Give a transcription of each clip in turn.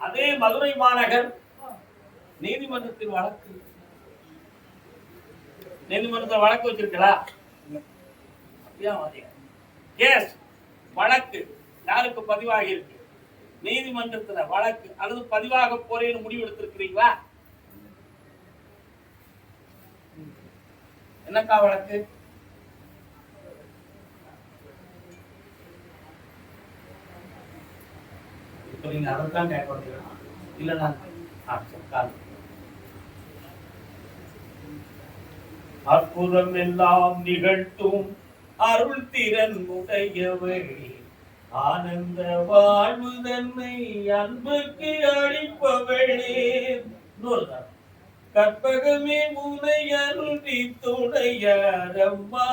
அதே மதுரை மாநகர் நீதிமன்றத்தில் வழக்கு வச்சிருக்கா? கேஸ் வழக்கு யாருக்கு பதிவாகி இருக்கு? நீதிமன்றத்துல வழக்கு அல்லது பதிவாக போறேன்னு முடிவு எடுத்திருக்கிறீங்களா? என்னக்கா வழக்கு? இப்ப நீங்க அதைத்தான் கேட்க இல்லைன்னா அற்புதம் எல்லாம் நிகழ்த்தும் அருள் திறன் உடையவள் ஆனந்த வாழ்வு தன்னை அன்புக்கு அளிப்பவளே. கற்பகமே முனை அருளி துணையாரம்மா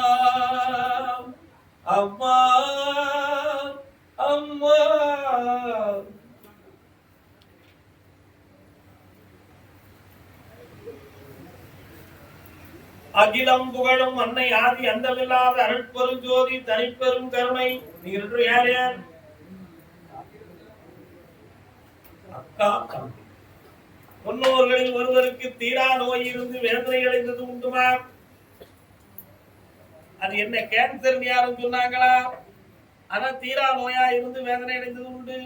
அம்மா அம்மா. அகிலம் புகழும் அன்னை ஆதி அந்தமில்லாத அருட்பெரும் ஜோதி தனிப்பெரும் கருணை. நீங்க யார் யார்? அக்கா தம்பி. முன்னோர்களில் ஒருவருக்கு தீரா நோய் இருந்து வேதனை அடைந்தது உண்டுமா? அது என்ன கேன்சர் யாரும் சொன்னாங்களா? ஆனா தீரா நோயா இருந்து வேதனை அடைந்தது உண்டு.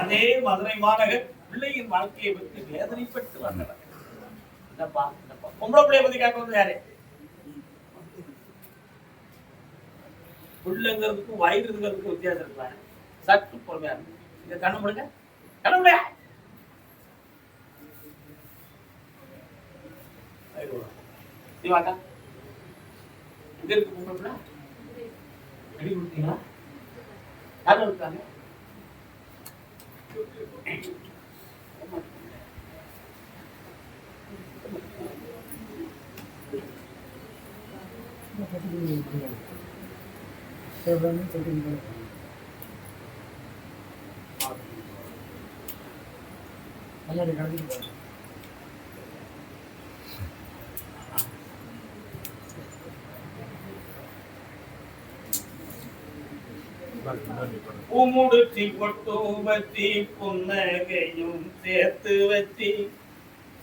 அதே மதுரை மாநகர் பிள்ளையின் வாழ்க்கையை பற்றி வேதனைப்பட்டு வந்தனர். பொம்பளை பிள்ளைய பத்தி கேட்க வந்து யாரு? புள்ளைங்கிறதுக்கும் வயிறுங்கிறதுக்கும் வித்தியாசம் இருக்கலாம். சற்று பொறுமையா இருக்கு. இங்க கண்ணு முடுங்க, கண்ணு முடியா. வாக்கா எங்க இருக்கு பொம்பளை? அடி கொடுத்தீங்களா? யாரும் இருக்காங்க? பூமுடுத்தி பொட்டும் வச்சி புன்னகையும் சேர்த்து வச்சி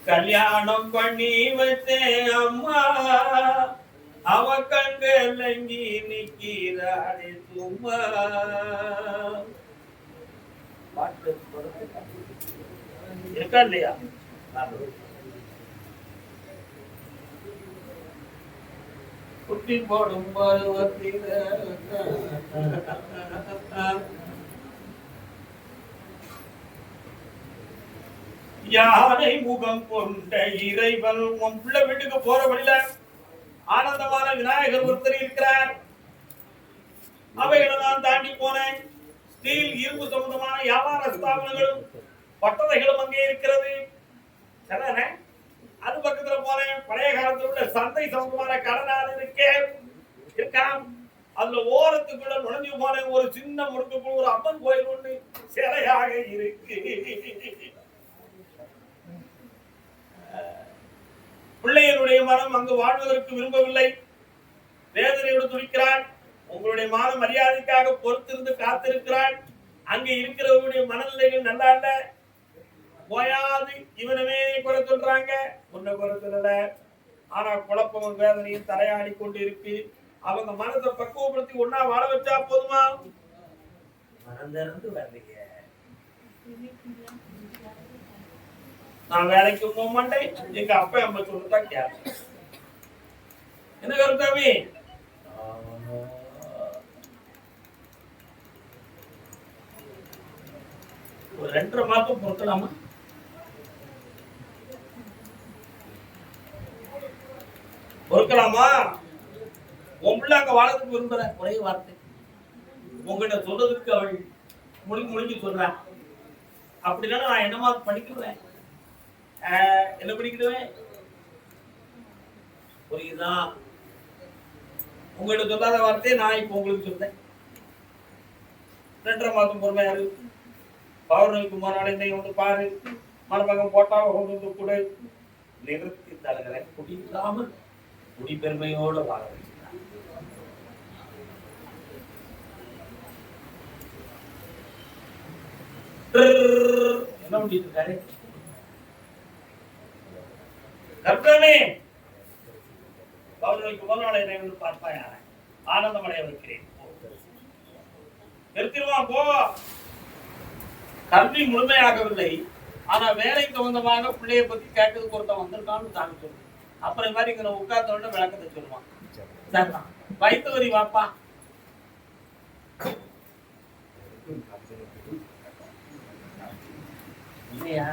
கல்யாணம் பண்ணி வச்சேன் அம்மா. அவ கண்கலங்கி நிக்கிறாளே சும்மா. இருக்கா இல்லையா? குட்டி போடும் பருவத்தில யானை முகம் கொண்ட இறைவன் உன் பிள்ளை வீட்டுக்கு போற வழியில ஆனந்தமான விநாயகர் ஒருத்தர் இருக்கிறார். அவைகளை நான் தாண்டி போனேன். ஸ்டீல் இரும்பு சம்பந்தமான வியாபார ஸ்தாபனங்களும் பட்டறைகளும் அங்கே இருக்கிறது. சரிதானே? அது பக்கத்துல போனேன். பழைய காலத்துல உள்ள சந்தை சம்பந்தமான கடனால இருக்கான். அதுல ஓரத்துக்குள்ள நுழைஞ்சு போனேன். ஒரு சின்ன முடுக்குக்குள்ள ஒரு அம்மன் கோயில் ஒண்ணு சிலையாக இருக்கு. பிள்ளைகளுடைய மனம் அங்கு வாழ்வதற்கு விரும்பவில்லை. வேதனையோடு துடிக்கிறான். உங்களுடைய மான மரியாதைக்காக பொறுத்திருந்து காத்திருக்கிறான். அங்க இருக்கிறவருடைய மனநிலைகள் நல்லா இல்ல. போயாது இவனவே குறை சொல்றாங்க. உன்னை குறை சொல்லல. ஆனா குழப்பமும் வேதனையும் தலையாடி கொண்டு இருக்கு. அவங்க மனதை பக்குவப்படுத்தி ஒன்னா வாழ வச்சா போதுமா? மனந்திறந்து வரலைங்க. நான் வேலைக்கு போக மாட்டேன். எங்க அப்பா அம்மா சொல்லிதான் கேட்பேன். என்ன கருத்தாமி? ஒரு 2.5 மாசம் பொறுக்கலாமா? பொறுக்கலாமா? உன் பிள்ளை அங்க வாழறதுக்கு விரும்புற ஒரே வார்த்தை உங்ககிட்ட சொல்றதுக்கு அவள் முடிஞ்சு சொல்றேன். அப்படின்னா நான் என்னமா படிக்கிறேன்? என்ன படிக்கிடுவேன்? புரியுதா? உங்ககிட்ட சொல்லாத வார்த்தையை நான் இப்ப உங்களுக்கு சொல்றேன். 2.5 மாசம் பொறுமையா இருக்கு. பௌர்ணமிக்கு மறுநாள் என்னை வந்து பாரு, மணமகன் போட்டா கொண்டு வந்து கூட நிறுத்தி தருகிற குடி இல்லாமல் குடி பெருமையோடு வாழ வச்சுட்டான். என்ன பண்ணிட்டு இருக்காரு? கர்த்தனே, பௌர்ணமிக்கு மறுநாள் என்னை வந்து பார்ப்பாயா, ஆனந்தமடைய வைக்கிறேன். நிறுத்திடுவான் போ. கல்வி முழுமையாகவில்லை, ஆனா வேலைக்கு சொந்தமாக பிள்ளைய பத்தி கேட்கறதுக்கு ஒருத்தன் வந்திருக்கான்னு சாமி சொல்லு. அப்புறம் இந்த மாதிரி இங்க உட்கார்ந்தோட விளக்கத்தை சொல்லுவான். சரிதான், வயிற்று வரி வாப்பா. இல்லையா?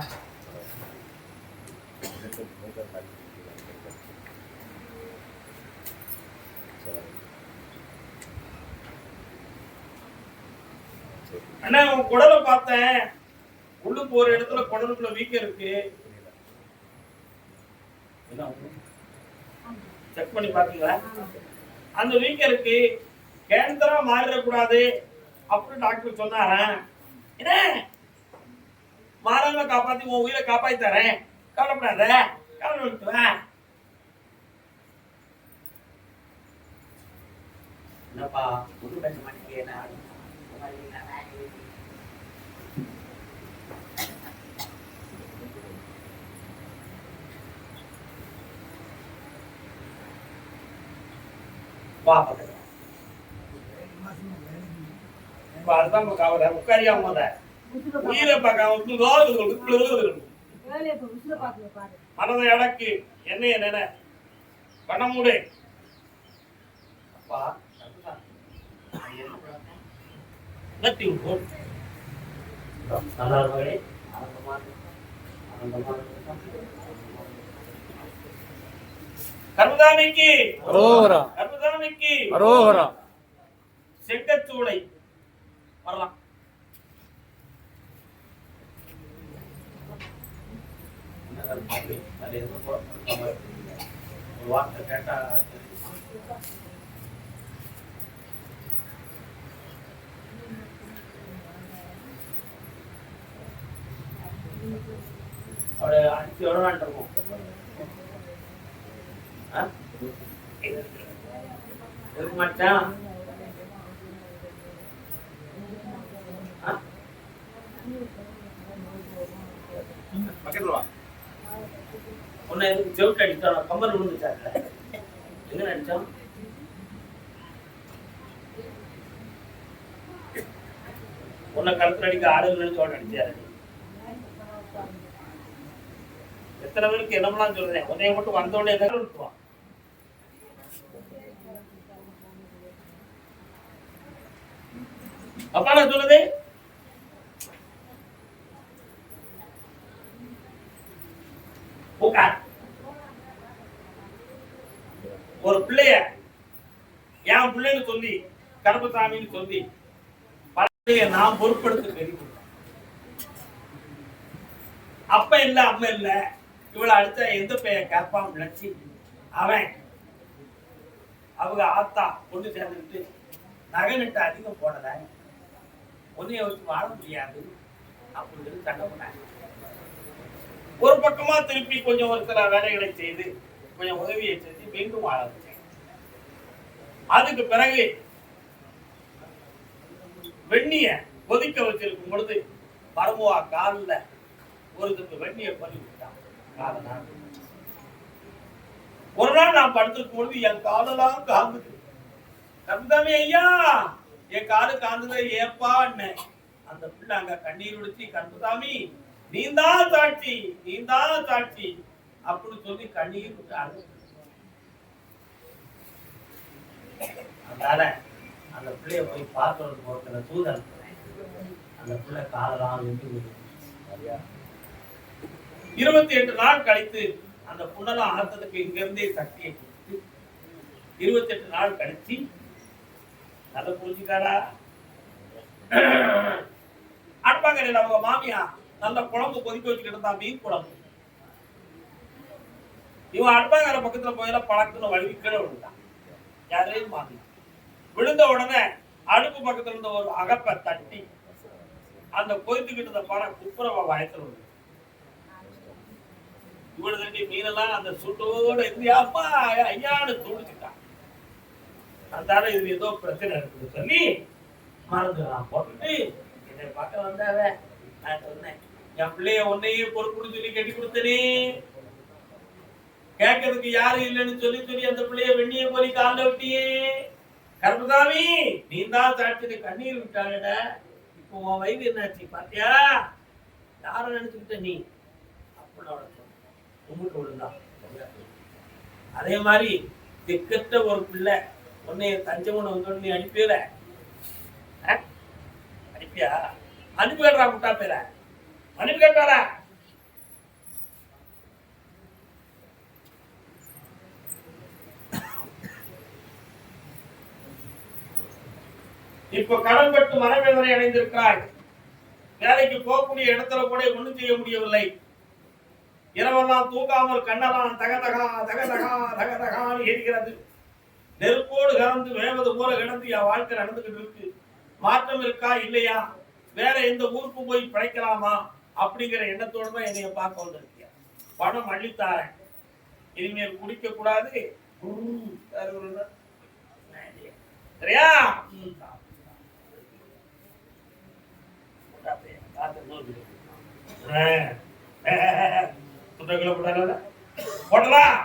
அண்ணா உன் குடலை பார்த்தேன், உள்ளுக்கு ஒரு இடத்துல குடலுக்குள்ள வீக்கம் இருக்கு, செக் பண்ணி பாத்தீங்களா? அந்த வீக்கம் இருக்கு, கேன்சரா மாறிடக்கூடாது அப்படின்னு டாக்டர் சொன்னாரன். என்ன மாறாம காப்பாத்தி உன் உயிரை காப்பாத்தி தரேன், கவலைப்படாத, கவலைப்படுத்துவேன். என்னப்பா ஒன்றும் பேச மாட்டேங்க. அதுதான் கவலை. உட்காரியாம உயிரை மனதை அடக்கு, என்னைய நினை பண்ண மூடு. அப்பா கர்மதாமிக்கு கர்மதாமிக்கு செங்கச்சூளை வரலாம். வார்த்தை கேட்டா அவளை அடிச்சு எவ்வளவு நாள் இருக்கும்? மாட்டான் பக்கத்துல வா. உன்னை எதுக்கு ஜவுட்டு அடிச்சான்? கம்பல் விழுந்துச்சாங்க. எங்க அடிச்சான்? உன்னை கழுத்துல அடிக்க ஆடுகள் ஜோட்டு அடிச்சாரு. எத்தனை பேருக்கு என்னமெல்லாம் சொல்றேன், உன்னைய மட்டும் வந்தோடனே விட்டுருவான். அப்பா நான் சொல்லுது ஒரு பிள்ளைய என் பிள்ளைன்னு சொல்லி கருப்பசாமின்னு சொல்லி நான் பொறுப்படுத்த பெரிய அப்ப இல்ல அம்மா இல்ல இவளை அடுத்த எந்த பையன் கேட்பான் நினைச்சு அவன் அவங்க ஆத்தா கொண்டு சேர்ந்துக்கிட்டு நகை நட்டு அதிகம் போடல, உன்னைய வச்சு வாழ முடியாது அப்படின்னு சண்டை பண்ணாங்க. ஒரு பக்கமா திருப்பி கொஞ்சம் ஒரு சில வேலைகளை செய்து கொஞ்சம் உதவியை செஞ்சு மீண்டும் வாழ வச்சேன். அதுக்கு பிறகு வெண்ணிய கொதிக்க வச்சிருக்கும் பொழுது மரமுவா காலில் ஒரு துண்டு வெண்ணிய பண்ணி விட்டான். ஒரு நாள் நான் படுத்திருக்கும் பொழுது என் காலெல்லாம் காந்துது. கந்தமே ஐயா என் காலு காந்துத ஏப்பா அந்த பிள்ளை அங்க கண்ணீர் விடுச்சு, கந்தசாமி நீந்தான் சாட்சி நீந்தான் சாட்சி அப்படின்னு சொல்லி கண்ணீர் விட்டாரு. அதனால அந்த பிள்ளைய போய் பார்க்கறதுக்கு ஒருத்தர தூதர் அந்த பிள்ளை காலெல்லாம் 28 நாள் கழித்து அந்த புண்ணெல்லாம் ஆத்ததுக்கு இங்க இருந்தே சக்தியை கொடுத்து 28 நாள் கழிச்சு அதை புரிஞ்சுக்காடா. அன்பாங்க அவங்க மாமியா நல்ல குழம்பு கொதிக்க வச்சுக்கிட்டு இருந்தா, மீன் குழம்பு. இவன் அடுப்பாங்கிற பக்கத்துல போயெல்லாம் பழக்கத்துல வழுவி கீழே விழுந்தான். யாரையும் மாமி விழுந்த உடனே அடுப்பு பக்கத்துல இருந்த ஒரு அகப்பை தட்டி அந்த கொய்த்துக்கிட்ட பணம் குப்புறவா வயத்துல உண்டு. இவ்வளவு தண்டி மீனெல்லாம் அந்த சுட்டோட இந்தியாப்பா ஐயான்னு துடிச்சுட்டான். அதனால இது ஏதோ பிரச்சனை இருக்குது சொல்லி மறந்து நான் போட்டுட்டு என்னை பார்க்க வந்தாவ. நான் சொன்னேன், என் பிள்ளைய உன்னையே பொறுப்புன்னு சொல்லி கட்டி கொடுத்தனே, கேட்கறதுக்கு யாரும் இல்லைன்னு சொல்லி சொல்லி அந்த பிள்ளைய வெண்ணிய போலி கால விட்டியே. கருப்பசாமி, நீ தான் சாட்சி கண்ணீர் விட்டாளட. இப்போ உன் வயது என்னாச்சு பாத்தியா? யார நினைச்சுக்கிட்ட நீ அப்பனோட கும்பிட்டு விடுந்தான். அதே மாதிரி திக்கற்ற ஒரு பிள்ளை உன்னைய தஞ்சமனை வந்து நீ அனுப்பியல, அனுப்பியா? அனுப்பி கேட்டா முட்டா பேர அனுப்பி கேட்டாரா? இப்ப கடன்பட்டு மனவேதனை அடைந்திருக்கிறாய். வேலைக்கு போகக்கூடிய இடத்துல கூட ஒண்ணும் செய்ய முடியவில்லை. இரவெல்லாம் தூக்காமல் கண்ணெல்லாம் தகதகா தகதகா தகதகான்னு எரிகிறது. நெருப்போடு கலந்து வேவது போல கிடந்து என் வாழ்க்கை நடந்துகிட்டு இருக்கு. மாற்றம் இருக்கா இல்லையா? வேற எந்த ஊருக்கு போய் பிழைக்கலாமா அப்படிங்கிற எண்ணத்தோட தான் என்னைய பார்க்க வந்திருக்கிய. பணம் அள்ளித்தாரேன், இனிமேல் குடிக்க கூடாது சரியா? போட்டலாம்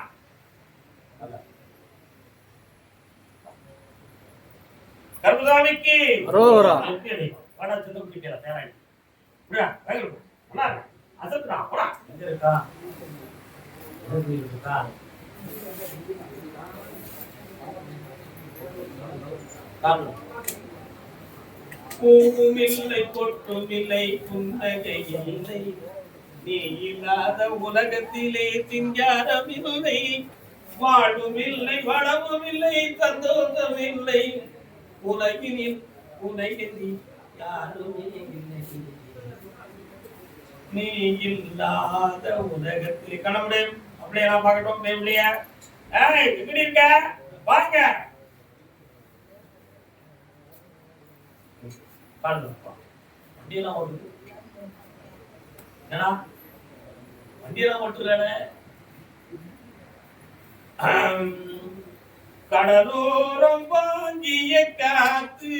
கருப்பசாமிக்கு பூவும் இல்லை பொட்டும் இல்லை புன்னகை இல்லை, நீ இல்லாத உலகத்திலே சிங்காரம் இல்லை. வாழும் இல்லை வளமும் இல்லை சந்தோஷம் இல்லை, உலகினில் உலகில் யாருமே இல்லை. நீ இல்லாத உலகத்தில் கணவனே அப்படியே நான் பார்க்கட்டும் பேமிலியா? எப்படி இருக்க? வாங்க வண்டியெல்லாம் ஓடுது. ஏன்னா வண்டியெல்லாம் ஓட்டுறான கடலோரம் வாங்கிய காத்து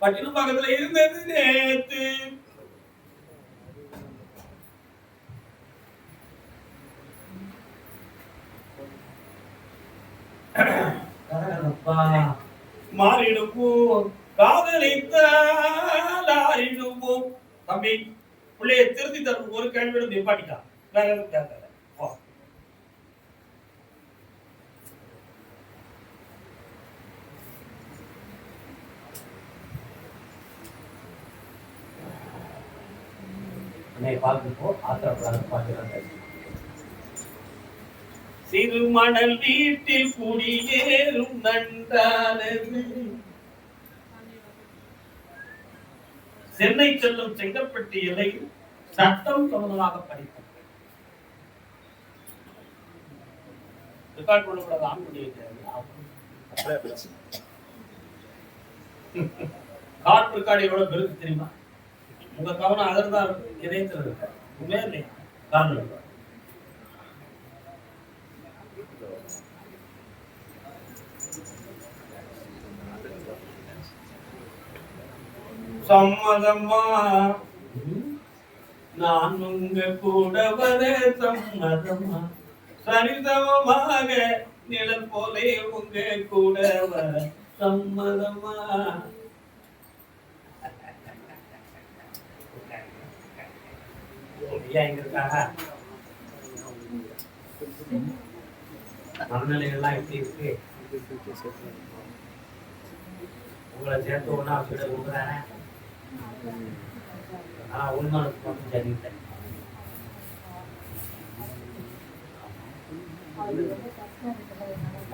பட்டினம் பக்கத்துல இருந்தது நேத்து. மாறிடுவோம் காதலித்தால் ஆறிடுவோம். தம்பி பிள்ளைய திருத்தி தரும் ஒரு கேள்வி நிப்பாட்டிட்டான். வேற எதுவும் கேட்கல. சிறுமணல் வீட்டில் குடியேறும் நன்றானது, சென்னை செல்லும் செங்கற்பட்டு எல்லையில் சட்டம் சம்பந்தமாக படிப்போம். கார்டு ரெக்கார்டு எவ்வளவு பெருக்கு தெரியுமா? உங்க கவனம் அதில் தான் இருக்கும், இதயத்தில் இருக்க உண்மையா இல்லையா? கார்டு சம்மதமா நான் உங்க கூட வர சம்மதமா, சரிசமமாக நிழல் போலே உங்க கூட வர சம்மதமா. எங்க இருக்காங்க மனநிலைகள்லாம் எப்படி இருக்கு? உங்களை சேர்த்து ஒன்னா வச்சுட உண்மைதானே? ஆனா உள்மனசு மட்டும் சரியில்லை.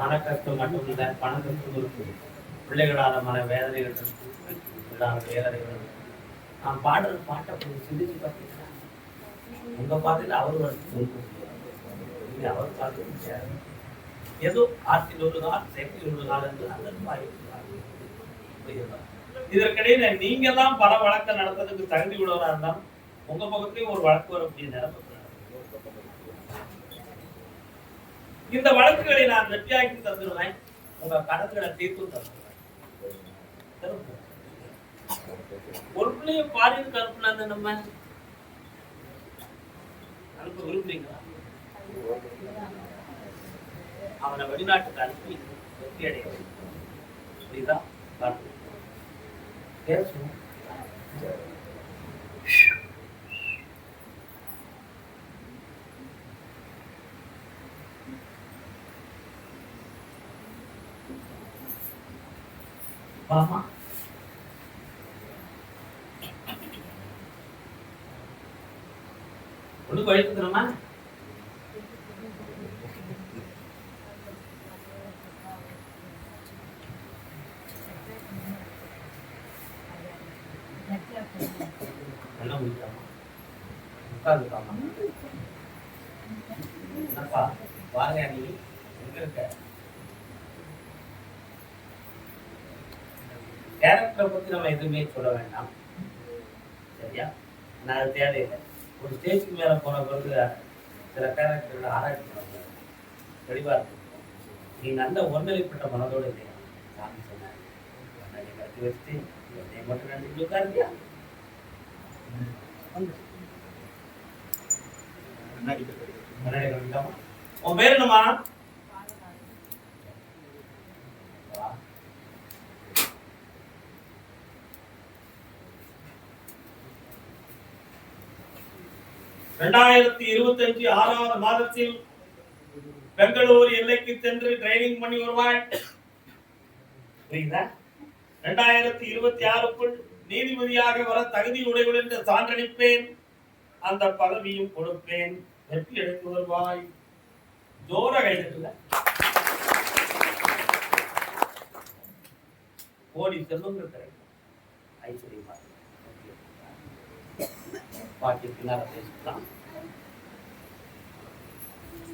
மனக்கஷ்டம் மட்டும் இல்லை, பணக்கஷ்டம் இருக்கு, பிள்ளைகளால மன வேதனைகள் இருக்கு, வேதனைகள். நான் பாடுற பாட்டை கொஞ்சம் சிந்திச்சு பார்த்தீங்கன்னா உங்க பாட்டுல அவரு வருது, அவர் பாட்டு முடியாது. ஏதோ ஆற்றில் ஒரு கால் செயற்கை ஒரு கால் என்று அதன் இதற்கிடையில நீங்க தான் பல வழக்கு நடத்துறதுக்கு தகுதி உள்ளவரா இருந்தாலும் உங்க பக்கத்துலயும் ஒரு வழக்கு வரக்கூடிய நிலைமை. இந்த வழக்குகளை நான் வெற்றியாக்கி தந்துடுவேன், உங்க கணக்குகளை தீர்த்து தந்துடுவேன். ஒரு பிள்ளைய பாலியலுக்கு அனுப்புனாங்க, நம்ம அனுப்ப விரும்புறீங்களா? அவனை வெளிநாட்டுக்கு அனுப்பி வெற்றி அடைய புரியுதா? ஆமா, ஒண்ணு குழைத்துக்கிறோமா? நல்லா முடிக்காமா உட்காந்துக்காமா? என்னப்பா வாங்க, நீ எங்க இருக்க? கேரக்டரை பத்தி நம்ம எதுவுமே சொல்ல வேண்டாம், சரியா? நான் அது தேவையில்லை. ஒரு ஸ்டேஜுக்கு மேல போன பிறகு சில கேரக்டர்களை ஆராய்ச்சி பண்ண தெளிவா இருக்கு. நீ நல்ல ஒன்றிலைப்பட்ட மனதோடு இல்லையா? சாமி சொன்னாங்க, கட்டி வச்சுட்டு என்னை மட்டும் நினைச்சு உட்காருக்கியா? உன் பேர் என்னமா? ரெண்டாயிரத்தி 25 6வது மாதத்தில் பெங்களூர் எல்லைக்கு சென்று ட்ரைனிங் பண்ணி வருவாய். புரியுதா? 2026க்குள் நீதிபதியாக வர தகுதி உடையவள் என்று சான்றளிப்பேன், அந்த பதவியும் கொடுப்பேன், வெற்றி எடுத்து வருவாய். ஜோர கைதுல கோடி செல்வங்கள் கிடைக்கும், ஐஸ்வர்யமா பாட்டி பின்னால பேசலாம்.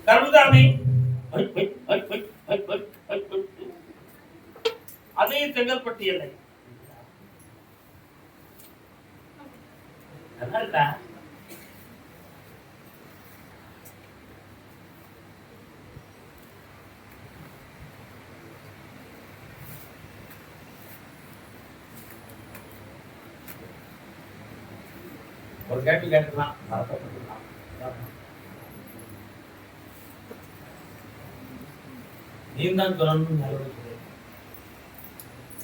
கருதாமை அதே செங்கல்பட்டு எல்லை நல்லா இருக்கா? ஒரு கேள்வி கேட்டுக்கலாம், நீ தான் சொல்லணும்.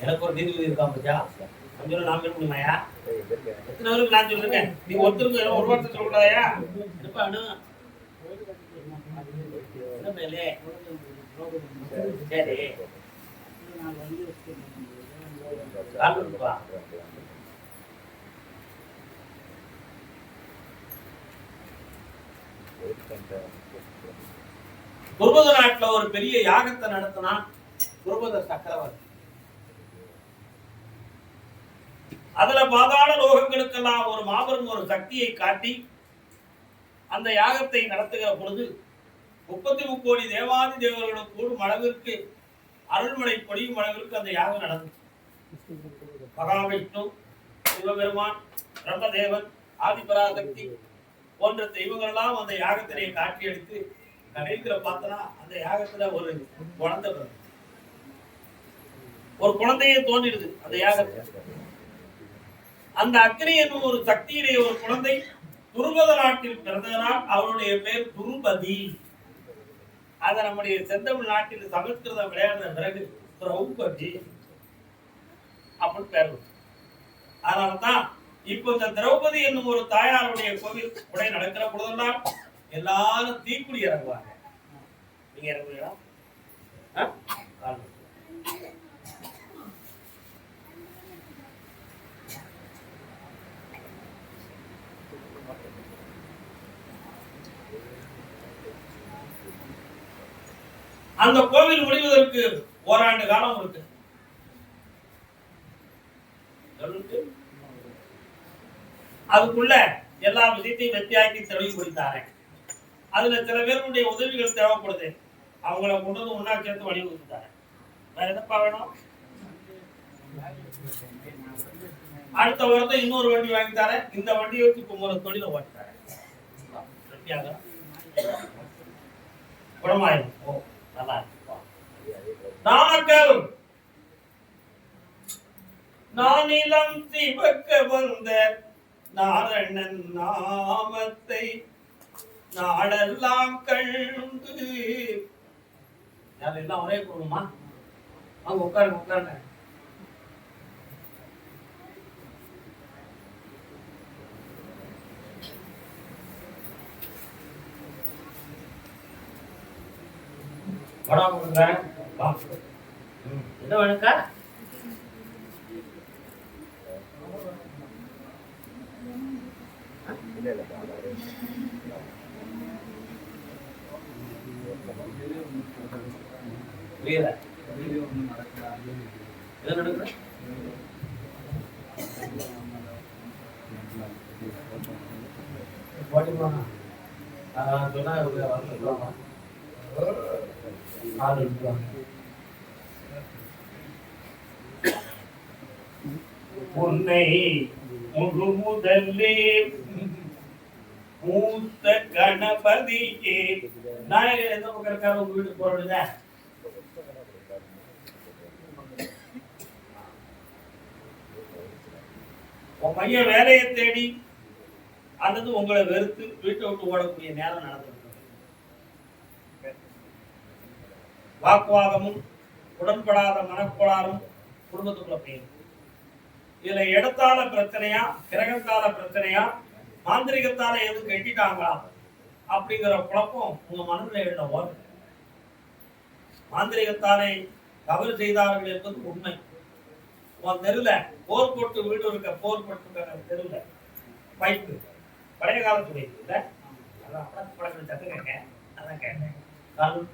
எனக்கு ஒரு நீதிபதி இருக்கா பச்சா, கொஞ்சம் நான் பேச முடியுமாயா? எத்தனை பேருக்கு நான் சொல்லிருக்கேன், நீ ஒருத்தருக்கு ஒரு வார்த்தை சொல்லக்கூடாதா? இருப்பானு மேலே சரி குருபத நாட்டுல ஒரு பெரிய யாகத்தை நடத்தினான் குருபத சக்கரவர்த்தி. அதுல பாதாள லோகங்களுக்கெல்லாம் ஒரு மாபெரும் ஒரு சக்தியை காட்டி அந்த யாகத்தை நடத்துகிற பொழுது 33 கோடி தேவாதி தேவர்களும் கூடும் அளவிற்கு அருள்மழை பொழியும் அளவிற்கு அந்த யாகம் நடந்துச்சு. மகாவிஷ்ணு, சிவபெருமான், பிரம்மதேவன், ஆதிபராசக்தி போன்ற தெய்வங்கள் எல்லாம் அந்த யாகத்திலே காட்சி அளித்து கடைசியில பார்த்தனா அந்த யாகத்துல ஒரு குழந்தை வருது, ஒரு குழந்தையே தோன்றிடுது அந்த யாகத்துல. அந்த அக்னி என்னும் ஒரு சக்தியிலே ஒரு குழந்தை துருபத நாட்டில் பிறந்ததனால் அவருடைய பேர் துருபதி. அத நம்முடைய செந்தமிழ் நாட்டில் சமஸ்கிருதம் விளையாடின பிறகு திரௌபதி அப்படின்னு பேர். அதனாலதான் இப்ப இந்த திரௌபதி என்னும் ஒரு தாயாருடைய கோவில் உடை நடக்கிற பொழுதெல்லாம் எல்லாரும் தீக்குடி இறங்குவாங்க. நீங்க இறங்குவீங்களா? அந்த கோவில் முடிவதற்கு ஓராண்டு காலம் இருக்கு. அதுக்குள்ள எல்லா விஷயத்தையும் வெற்றியாக்கி தெளிவுபடுத்தாரு. அதுல சில பேருடைய உதவிகள் தேவைப்படுது, அவங்கள கொண்டு வந்து ஒன்னா சேர்த்து வழிவகுத்தாரு. வேற எதப்பா வேணும்? அடுத்த வருடம் இன்னொரு வண்டி வாங்கி தரேன். இந்த வண்டியை வச்சு கும்பல தொழில ஓட்டி தரேன். குணமாயிரும். ஓ நல்லா இருக்கு. நாமக்கல் நானிலம் சிவக்க வந்த நாரணன் நாமத்தை நாடெல்லாம் கண்டு எல்லாம் ஒரே குடும்பமா அவங்க உட்காருங்க உட்காருங்க. வடம் கொடுக்குறேன். என்ன வேணுக்கா? புரியல என்ன நடக்குது? உன்னை முழு முதலே மூத்த கணபதியே நாயகர் எந்த பக்கம் இருக்காரு? உங்க வீட்டுக்கு போறதுல உன் பையன் வேலையை தேடி அல்லது உங்களை வெறுத்து வீட்டை விட்டு ஓடக்கூடிய நேரம் நடந்து வாக்குவாதமும் உடன்படாத மனக்கோளாறும் குடும்பத்துக்குள்ள பெய்யும். இதுல இடத்தால பிரச்சனையா, கிரகத்தால பிரச்சனையா, மாந்திரிகத்தால எதுவும் கட்டிட்டாங்களா அப்படிங்கிற குழப்பம் உங்க மனதில் எழுத ஓடும். மாந்திரிகத்தாலே தவறு செய்தார்கள் என்பது உண்மை. உன் தெருல போர் போட்டு வீடு இருக்க போர் போட்டு தெருல பைப்பு பழைய காலத்து பைப்பு இல்ல, அதான் பழக்கம் சத்துக்கங்க. அதான் கேட்டேன். காலம்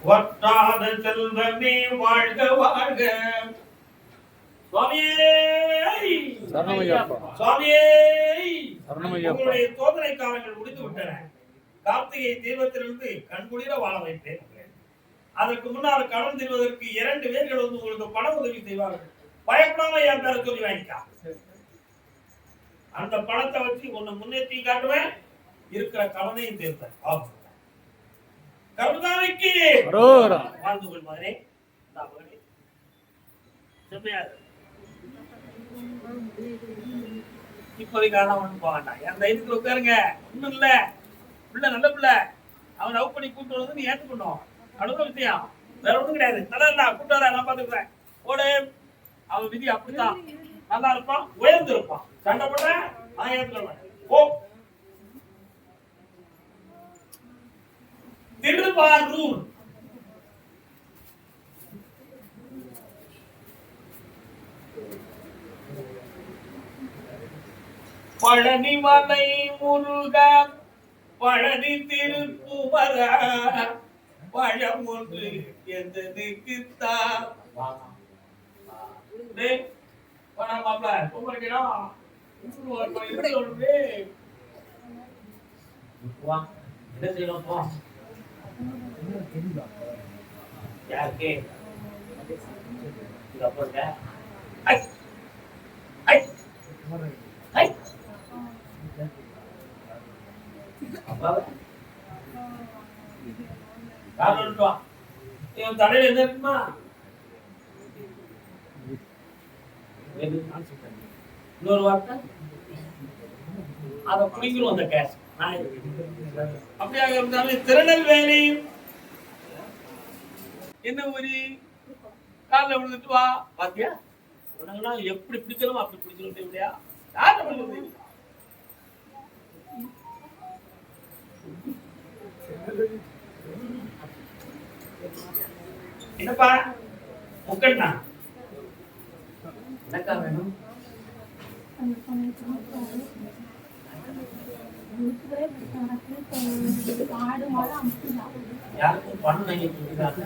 வட்டாத செல்வமே வாழ்க வாழ்க. சுவாமியே சுவாமியே, உங்களுடைய சோதனை காலங்கள் முடிந்து விட்டன. கார்த்திகை தீபத்திலிருந்து கண்குளிர வாழ வைப்பேன். அதற்கு முன்னால் கடன் தீர்வதற்கு 2 பேர்கள் வந்து உங்களுக்கு பண உதவி செய்வார்கள். பயப்படாம என் பேரை சொல்லி வாங்கிக்கா. அந்த பணத்தை வச்சு உன்னை முன்னேற்றி காட்டுவேன், இருக்கிற கடனையும் தீர்ப்பேன். கருதாவைக்கு வாழ்ந்து கொள்வாரே இப்போதைக்காக ஒண்ணு போகண்டாம். என் தைரியத்துல உட்காருங்க. ஒண்ணும் இல்ல, பிள்ளை நல்ல பிள்ளை, அவன் லவ் பண்ணி கூட்டு வந்து நீ ஏத்துக்கணும். அவ்வளவு விஷயம், வேற ஒண்ணும் கிடையாது. நல்லா இருந்தா கூட்டு வர நான் பாத்துக்கிறேன். ஓடு, அவன் விதி அப்படித்தான். நல்லா இருப்பான், உயர்ந்து இருப்பான். சண்டை போட நான் ஏத்துக்கிறேன். ஓ திருவாரூர் பழனிமலை முருகா, பழனி திருக்குமர, பழம் ஒன்று எந்தனுக்குத்தான். என்ன செய்யணும்? யாருக்கு தலையில என்ன இருக்குமா? இன்னொரு வார்த்தை அதை குடிக்கிறோம். அந்த கேஸ் அப்படியாக இருந்தாலும் திருநெல்வேலி என்ன ஊரி காலில் விழுந்துட்டு வா. பாத்தியா, உனக்கெல்லாம் எப்படி பிடிக்கணும் அப்படி பிடிக்கணும். இல்லையா யாரு என்னப்பா முக்கண்ணா என்னக்கா வேணும்? யாருக்கும் பணம் வாங்கி கொடுக்குறாங்க.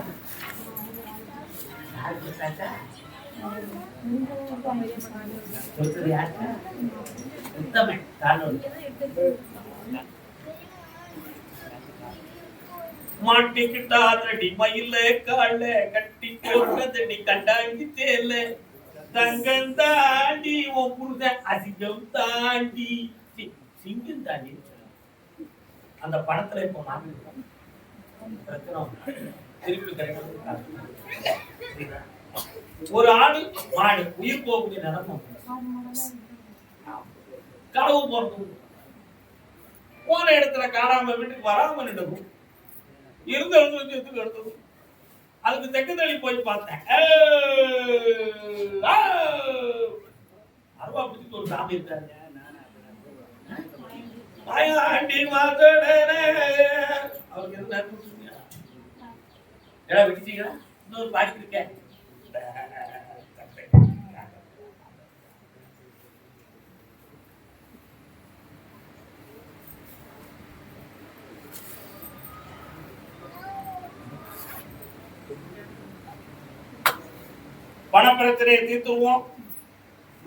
மாட்டிக்கிட்டாரடி மயில கால கட்டி போட்டதடி கண்டாங்கி தேல தங்கம் தாண்டி உன் புருஷன் அசிங்கம் தாண்டி சிங்கம் தாண்டி அந்த படத்துல இப்போ திருப்பி கிடைக்கிறது ஒரு ஆடு மாடு உயிர் போகக்கூடிய நிலைமை களவு போறது போன இடத்துல காணாம வீட்டுக்கு வராம நின்றும் இருந்தவங்களுக்கு எதுக்கு எடுத்தது அதுக்கு தெக்கு தள்ளி போய் பார்த்தேன் அருவா பிடிச்சி ஒரு சாமி இருக்காரு அவருக்கு எது விட்டுச்சீங்களா இன்னொரு பாக்கி இருக்கேன் பணப்பிரச்சனையை தீர்த்துருவோம்.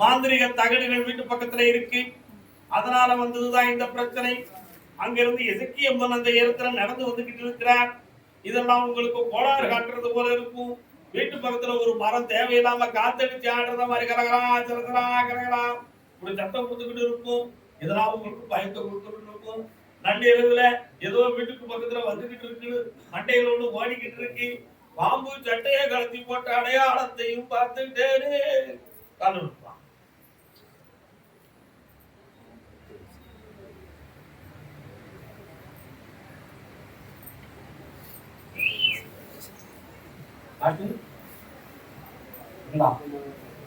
மாந்திரிக தகடுகள் வீட்டு பக்கத்துல இருக்கு, அதனால வந்ததுதான் இந்த பிரச்சனை. அங்கிருந்து எசக்கியம்மன் அந்த இடத்துல நடந்து வந்துகிட்டு இருக்கிறார். இதெல்லாம் உங்களுக்கு கோளாறு காட்டுறது போல இருக்கும். வீட்டு பக்கத்துல ஒரு மரம் தேவையில்லாம காத்தடிச்சு ஆடுறத மாதிரி கரகரா இப்படி சத்தம் கொடுத்துக்கிட்டு இருக்கும். இதெல்லாம் உங்களுக்கு பயத்தை கொடுத்துட்டு இருக்கும். நள்ளிரவுல ஏதோ வீட்டுக்கு பக்கத்துல வந்துகிட்டு இருக்கு, மண்டையில ஒண்ணு ஓடிக்கிட்டு இருக்கு. பாம்பு சட்டையை கலத்தி போட்ட அடையாளத்தையும் பார்த்துட்டேனே காலெடுப்பான்.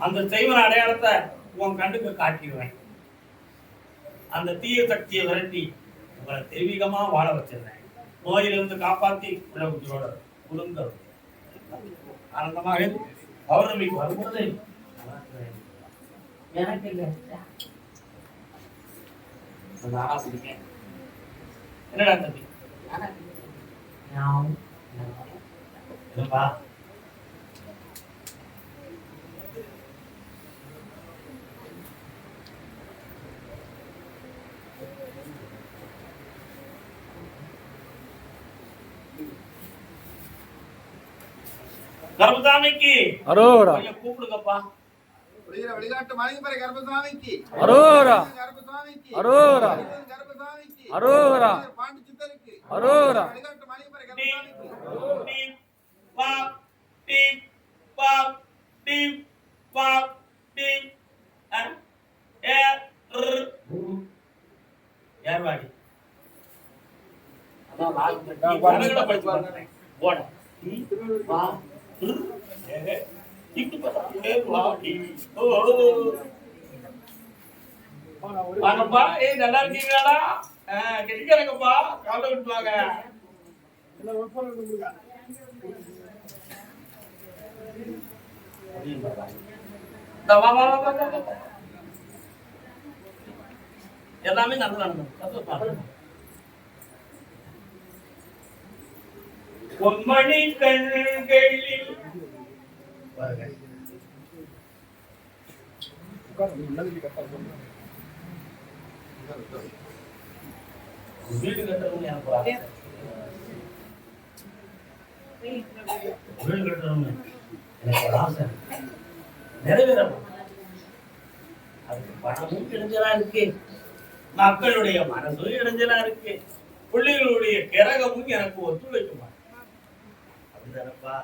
அந்த செய்வன அடையாளத்தை உன் கண்ணுக்கு காட்டிடுவேன். அந்த தீய சக்தியை விரட்டி உங்களை தெய்வீகமா வாழ வச்சிருந்தேன். நோயிலிருந்து காப்பாத்தி உலகத்தோட குடுங்க ஆனந்தமாக பௌர்ணமிக்கு வரும்போது எனக்கு என்னடா தம்பி கர்மசாமிக்கு அரோரா கூப்பிடுங்கப்பா. வெளிநாட்டு மாளிகை கர்மசாமிக்கு அரோரா கர்மசாமிக்கு அரோரா கர்மசாமிக்கு அரோரா பாண்டி சித்தருக்கு அரோரா வெளிநாட்டு மாளிகை கர்மசாமிக்கு deep pop deep pop deep pop deep யார்வாடி அதான் வாங்க படிச்சு பாருங்க போட டீப் பாப் வாங்கப்பா. நல்லா இருக்கீங்களா? கெட்டிக்காரங்கப்பா, கால விட்டு வாங்க. எல்லாமே நல்லா நடந்தது. பொன்மணி கண்களில் வீடு கட்டணும்னு எனக்கு ஒரு ஆசை. வீடு கட்டணும்னு எனக்கு ஒரு ஆசை நிறைவேறணும். அதுக்கு பணமும் இடைஞ்சலா இருக்கு, மக்களுடைய மனசும் இடைஞ்சலா இருக்கு, பிள்ளைகளுடைய கிரகமும் எனக்கு ஒத்துழைக்க மாட்டேன். அப்படிதானப்பா?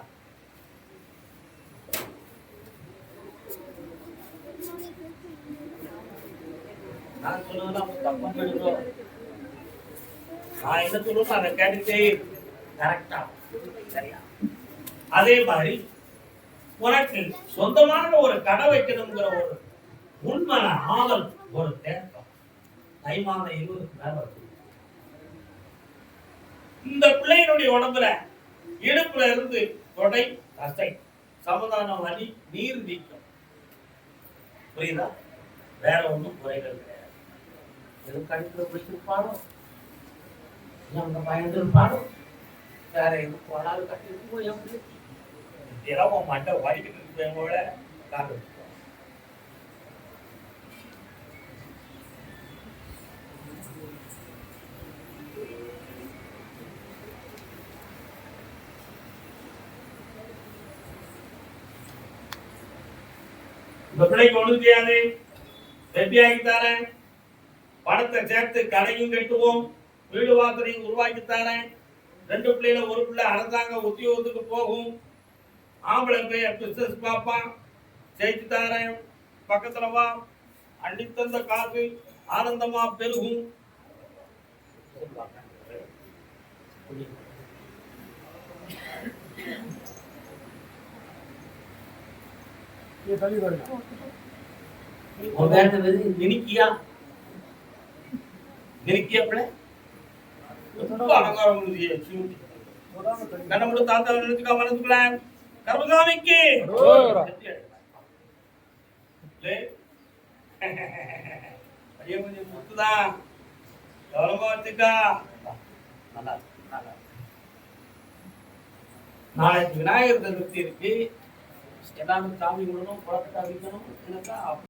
நான் சொல்லுவேன் தப்பா போயிடுறோம். நான் என்ன சொல்லுவேன் அதை கேட்டுட்டே கரெக்டா சரியா. அதே மாதிரி உனக்கு சொந்தமான ஒரு கடை வைக்கணுங்கிற ஒரு உண்மன ஆதல், ஒரு தேக்கம் தை மாதம் 20க்கு மேல வருது. இந்த பிள்ளையினுடைய உடம்புல இடுப்புல இருந்து தொடை தசை சமதான வலி நீர் நீக்கம். புரியுதா? வேற ஒன்றும் குறைகள் கிடையாது. எதுவும் கழுத்துல பிடிச்சிருப்பானோ, அந்த பயந்துருப்பானோ, வேற எதுவும் கோளாறு கட்டிருக்கோ, எப்படி இரவு மண்டை வாடிக்கிட்டு இருப்பேன் காட்டு. இந்த பிள்ளைக்கு ஒண்ணு செய்யாது, வெட்டியாக்கி தரேன், பணத்தை சேர்த்து கடையும் கட்டுவோம், வீடு வாசலையும் உருவாக்கி தரேன், 2 பிள்ளைல ஒரு பிள்ளை அரசாங்க உத்தியோகத்துக்கு போகும், ஆம்பளை போய் பிசினஸ் பார்ப்பான், ஜெயிச்சு தரேன், பக்கத்துல வா, அள்ளி தந்த காசு ஆனந்தமா பெருகும். நினைக்கியா பிள்ளை ரொம்ப அலங்காரம் கண்ணமுடு தாத்தா நினைச்சுக்கா மனசுக்குள்ள கர்மசாமிக்கு ஐயா கொஞ்சம் முத்துதான் கவனமா வச்சுக்கா. நாளைக்கு விநாயகர் சதுர்த்தி இருக்கு, எல்லாரும் சாமி விடணும், குளத்தை அடிக்கணும்.